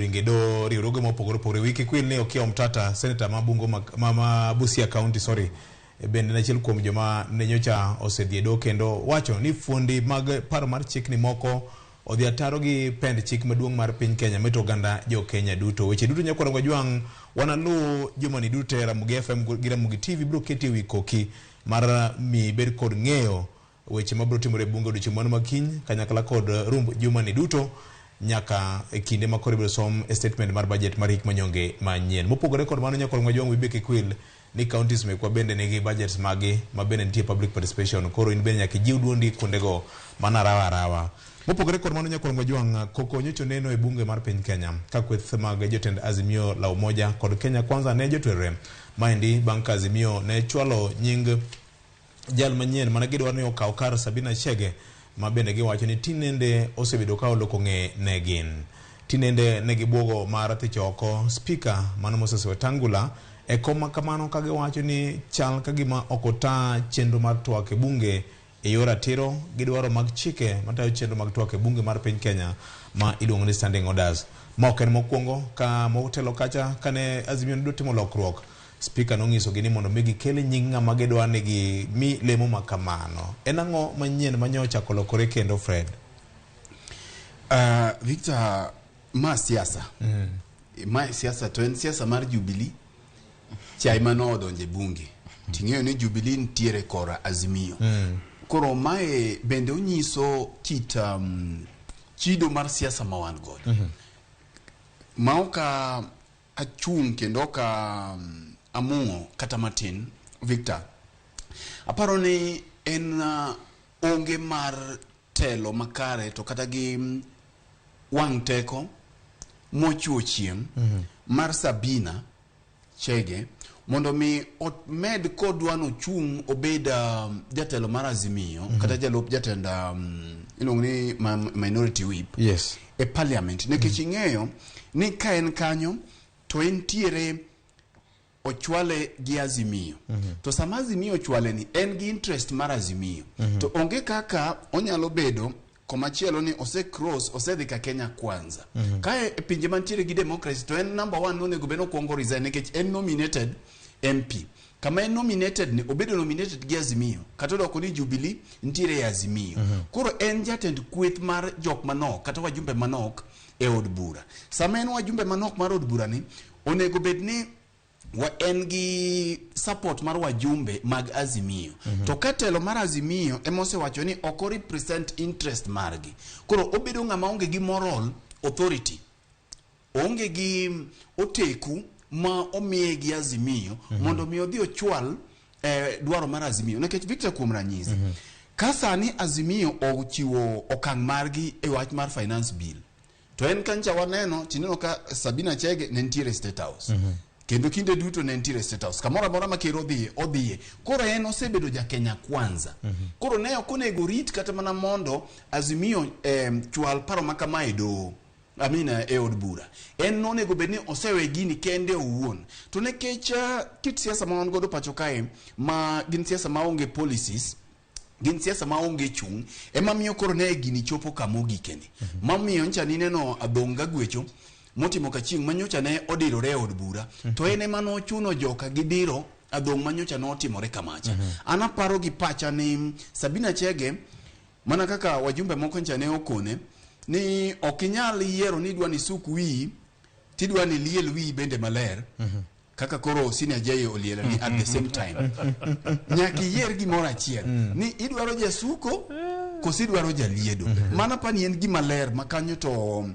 olingedo riwruoge mopogore opogore wiki kwil ne okia mtata senator mabungo mama Busia County bende na chiel kuom joma ne nyocha osedhiedo kendo wacho ni fundi mag paro mar chik ni moko odhi ataro gi pend chik maduong' mar piny Kenya meto ganda jo Kenya duto. Weche duto nyakwara ngwajwang' wanalu jumani duto Ramogi FM gi Ramogi TV bro keti wi koki mar mi bed kod ng'eyo weche mabro timore bunge odiochieng' mano makiny kanyakla kod rumb jumani duto nyaka e kinde ma koribro som statement mar budget mar hik manyonge manyien. Mopogore kod mano nyakwara ngwajwang' wibeke kwil ni counties mekwa bende nigi budgets magi mabende nitie public participation koro in bende nyaka jiw duondi kuondego mana rawa. Mopogore kod mano nyakwara ngwajwang' koko nyocho neno e bunge mar piny Kenya ka kweth mag jotend Azimio la Umoja kod Kenya Kwanza ne jotwerre maendi bang' ka Azimio ne chwalo nying jal manyien mana gidwaro ni okaw kar Sabina Chege ma bende giwacho ni tinende osebedo ka oloko ng'e ne gin. Tinende ne gibuogo mar thicho oko speaker mano Moses Wetangula e koma kamano ka giwacho ni chal ka gima okota chenro mar twak e bunge e yor ratiro gidwaro mag chike matayo chenro mag twak e bunge mar piny Kenya ma iluongo ni standing orders. Ma ok en mokwongo ka motelo kacha kane Azimio ne timo lokruok speaker nong'iso gi ni mondo mi gikele nying ng'ama gidwa ni gi mi lemo makamano. En ang'o manyien manyocha kolokore kendo Fred? Victor, ma siasa. Ma siasa to en siasa mar Jubilee. Chai mano odonje bunge. Ting'eyo ni Jubilee ntiere kora Azimio. Koro mae bende onyiso kit chido mar siasa ma wan godo. Ma oka achung' kendo oka amungo kata matin, Victor. Aparo ni en onge mar telo makare to kata gi wang' teko mochuo chiem mar Sabina Chege mondo mi med kodwano chung obeda jatelo mar Azimio kata jalup jatenda iluongo ni minority whip e parliament nekech ing'eyo ni ka en kanyo to entiere ochwale gi Azimio to sama Azimio ochwale ni en gi interest mar Azimio to onge kaka onyalo bedo komachielo ni osedhi ka Kenya Kwanza kae e pinje mantiere gi democracy to en number 1 onego beno kuongo resign nekech en nominated MP kama en nominated ni obedo nominated gi Azimio kata doko ni Jubilee ntiere Azimio koro en jatend kweth mar jok manok kata wajumbe manok e od bura. Sama en wajumbe manok mar od bura ni onego bed ni en gi support mar wajumbe mag Azimio to katelo mar Azimio emose wacho ni oko represent interest margi koro obedo ng'ama onge gi moral authority onge gi oteku ma omiye gi Azimio mondo mi odhi ochwal dwaro mar Azimio nekech Victor kuom ranyisi ka sani Azimio ochiwo okang' margi e wach mar finance bill to en kancha waneno tineno ka Sabina Chege ne ntiere State House kendo kinde duto ne ntiere State House kamora mora makero odhiye koro en osebedo ja Kenya Kwanza koro ne ok onego rit kata mana mondo Azimio chwal paro makamae do Amina e od bura en nonego bedni osewe gini kende owuon to nekech kit siasa ma wan godo pacho kae ma gin siasa ma onge policies gin siasa ma onge chung ema miyo koro ne gini chopo kamogikeni mamiyo ncha nineno adonga gwecho motimo kaching manyocha ne odirore od bura to ene mano chuno joka gidiro adong manyocha no otimore kamacha anaparo gi pacha ni Sabina Chege mana kaka wajumbe moko ncha ne okone ni okinyal yiero ni dwani suk wi tidwani liel wi bende maler kaka koro senior jayo oliela ni at the same time nyaki yier gimoro achiel ni idwaro jasuko kosi idwaro jaliedo mana pani en gima ler makanyo to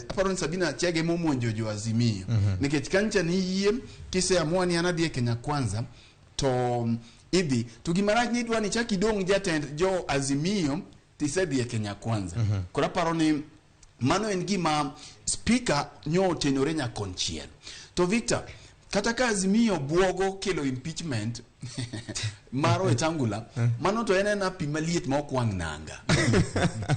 aparo ni Sabina Chege momonjo jo Azimio nikech kancha ni yie kise amua ni anadhi e Kenya Kwanza to idhi to gimaraj ni dwani chaki dong jatend jo Azimio tisedhi e Kenya Kwanza kora paro ni mano en gima speaker nyo tenore nya konchiel to Victor kata ka Azimio buogo kelo impeachment maro Wetangula mano to ene na pimaliet ma okwang nanga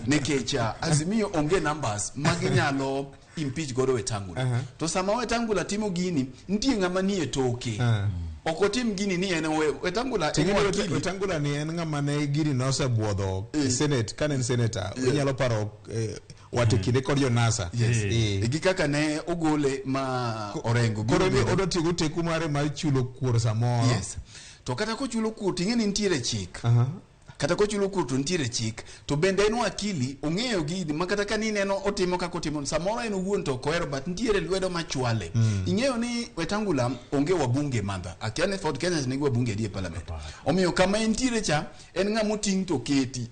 nekech Azimio onge numbers maginyalo impeach godo Wetangula to sama Wetangula timo gini ntie ng'ama ni e toke okotim gini ni en Wetangula ni en ng'ama ne gini no osebuodho Senate kanen senator unyalo paro wato kinde kod jonasa. Yes. Gi kaka ne ogole ma orengo koro ni odo tigo teku mare mar chulo kuor samoro. Yes. To kata ko chulo kuor ting'e ni nitiere chik. Kata ko chulo kuor to nitiere chik, to bende en wakili ong'eyo gidi ma kata ka ni neno otimo kako timo samoro en wuon to koero but nitiere lwedo machwale. Ing'eyo ni Wetangula onge wabunge manda akiane Ford Kenya ni wabunge die parliament. Omiyo kama nitiere cha en ng'amo ting to keti.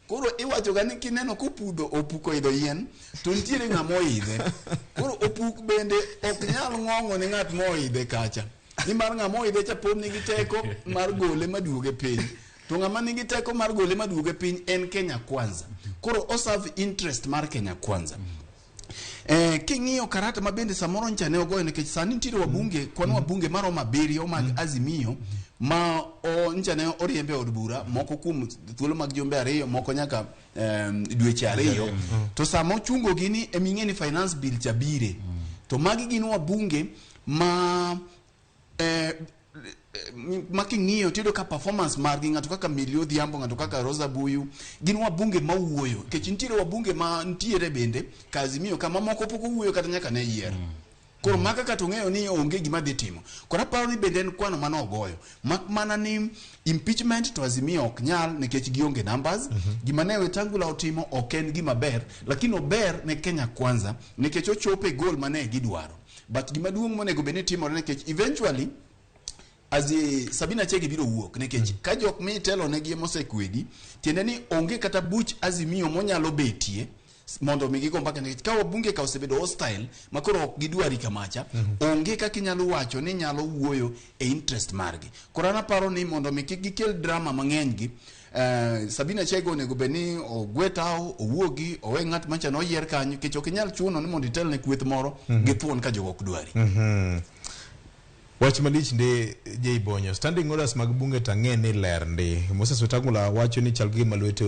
Koro iwacho ga ni kineno kopudho opuko idho yien to nitiere ng'amo idhe. Koro opuk bende ok nyal ng'ong'o ni ng'at mo idhe kacha. Ni mar ng'amo idhe cha pom nigi teko mar gole maduoge piny. To ng'ama nigi teko mar gole maduoge piny en Kenya Kwanza. Koro oserve interest mar Kenya Kwanza. King'iyo karata mabende samoro ncha ne ogoyo nikech sani nitiere wabunge kwan wabunge maromo 7 mag Azimio ma ncha ne oriembe od bura moko kuom thuolo mag jumbe 2 moko nyaka dweche 2 to samo chungo gini eming'e ni finance bill chabire to magi gin wabunge ma making'iyo tido ka performance margi ng'ato kaka Milio Dhiambo, ng'ato kaka Rosa Buyu gin wabunge ma wuoyo kech nitiere wabunge ma nitiere bende Azimio kama moko pok wuoyo kata nyaka ne yier. Koro maka kato ng'eyo ni onge gima dhi timo. Koro paro ni bende en kwano mano ogoyo. Mana ni impeachment to Azimio ok nyal nikech gionge numbers. Gima ne Wetangula otimo ok en gima ber, lakini ober ne Kenya Kwanza nikech ochope goal mane gidwaro. But gima duong' monego bende timore nikech eventually Sabina Chege biro wuok nikech ka jok mi telo ne gi mosekwedi tiende ni onge kata buch Azimio monyalo betie mondo mi gigo mpaka nikech ka wabunge ka osebedo hostile makoro ok gidwari kamacha onge kaka inyalo wacho ni nyalo wuoyo e interest margi. Koro ana paro ni mondo mi kik gikel drama mang'eny gi Sabina Chege onego beni ogwetao owuogi owe ng'at macha no yier kanyo kech ok inyal chuno ni mondo itel ne kweth moro githuon ka jogo ok dwari. Wach malich ndi Jay Bonyo standing orders mag bunge tang'e ni ler ndi Moses Wetangula wacho ni chal gi malwete